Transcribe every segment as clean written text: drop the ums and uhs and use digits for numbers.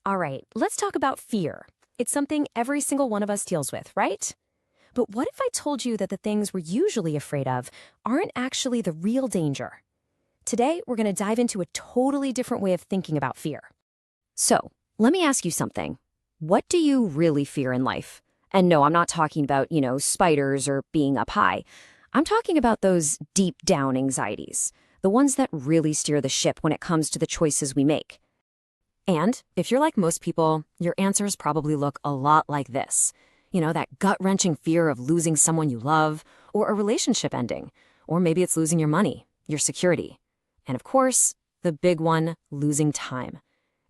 All right, let's talk about fear. It's something every single one of us deals with, right? But what if I told you that the things we're usually afraid of aren't actually the real danger? Today, we're going to dive into a totally different way of thinking about fear. So, let me ask you something. What do you really fear in life? And no, I'm not talking about, spiders or being up high. I'm talking about those deep down anxieties, the ones that really steer the ship when it comes to the choices we make. And if you're like most people, your answers probably look a lot like this. That gut-wrenching fear of losing someone you love, or a relationship ending, or maybe it's losing your money, your security. And of course, the big one, losing time.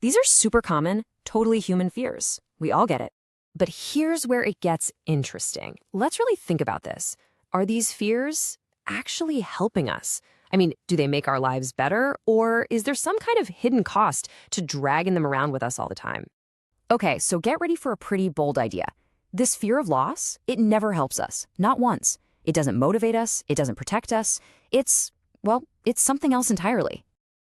These are super common, totally human fears. We all get it. But here's where it gets interesting. Let's really think about this. Are these fears actually helping us? I mean, do they make our lives better, or is there some kind of hidden cost to dragging them around with us all the time? Okay, so get ready for a pretty bold idea. This fear of loss, it never helps us, not once. It doesn't motivate us, it doesn't protect us. It's something else entirely.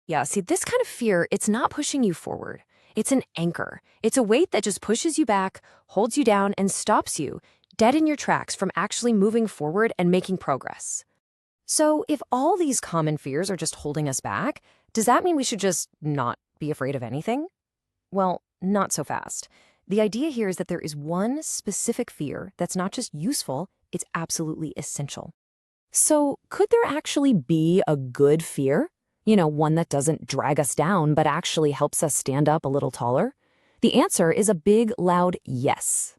Yeah, see, this kind of fear, it's not pushing you forward. It's an anchor. It's a weight that just pushes you back, holds you down, and stops you dead in your tracks from actually moving forward and making progress. So if all these common fears are just holding us back, does that mean we should just not be afraid of anything? Well, not so fast. The idea here is that there is one specific fear that's not just useful, it's absolutely essential. So could there actually be a good fear? One that doesn't drag us down, but actually helps us stand up a little taller? The answer is a big, loud yes.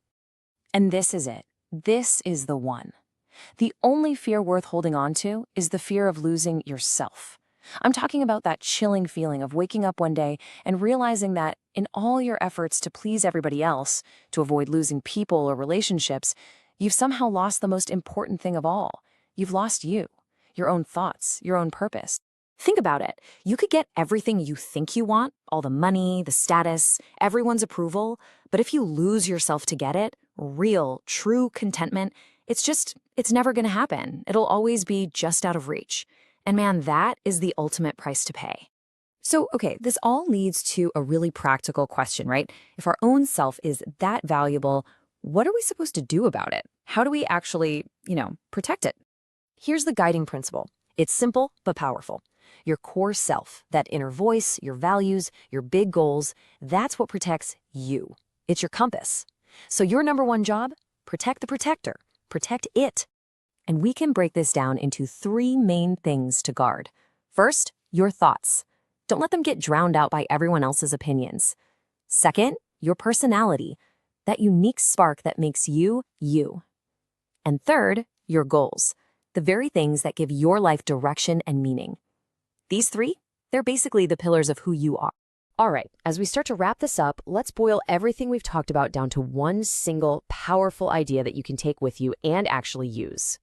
And this is it. This is the one. The only fear worth holding on to is the fear of losing yourself. I'm talking about that chilling feeling of waking up one day and realizing that in all your efforts to please everybody else, to avoid losing people or relationships, you've somehow lost the most important thing of all. You've lost you, your own thoughts, your own purpose. Think about it. You could get everything you think you want, all the money, the status, everyone's approval, but if you lose yourself to get it, real, true contentment, it's never going to happen. It'll always be just out of reach. And man, that is the ultimate price to pay. So, okay, this all leads to a really practical question, right? If our own self is that valuable, what are we supposed to do about it? How do we actually, protect it? Here's the guiding principle. It's simple but powerful. Your core self, that inner voice, your values, your big goals, that's what protects you. It's your compass. So your number one job, protect the protector. Protect it. And we can break this down into three main things to guard. First, your thoughts. Don't let them get drowned out by everyone else's opinions. Second, your personality, that unique spark that makes you, you. And third, your goals, the very things that give your life direction and meaning. These three, they're basically the pillars of who you are. All right, as we start to wrap this up, let's boil everything we've talked about down to one single powerful idea that you can take with you and actually use.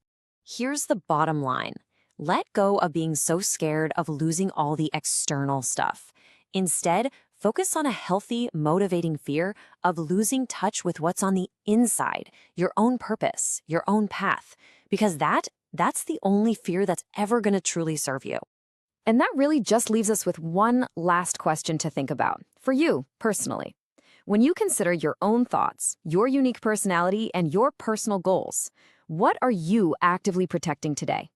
Here's the bottom line. Let go of being so scared of losing all the external stuff. Instead, focus on a healthy, motivating fear of losing touch with what's on the inside, your own purpose, your own path, because that's the only fear that's ever going to truly serve you. And that really just leaves us with one last question to think about, for you personally. When you consider your own thoughts, your unique personality, and your personal goals, what are you actively protecting today?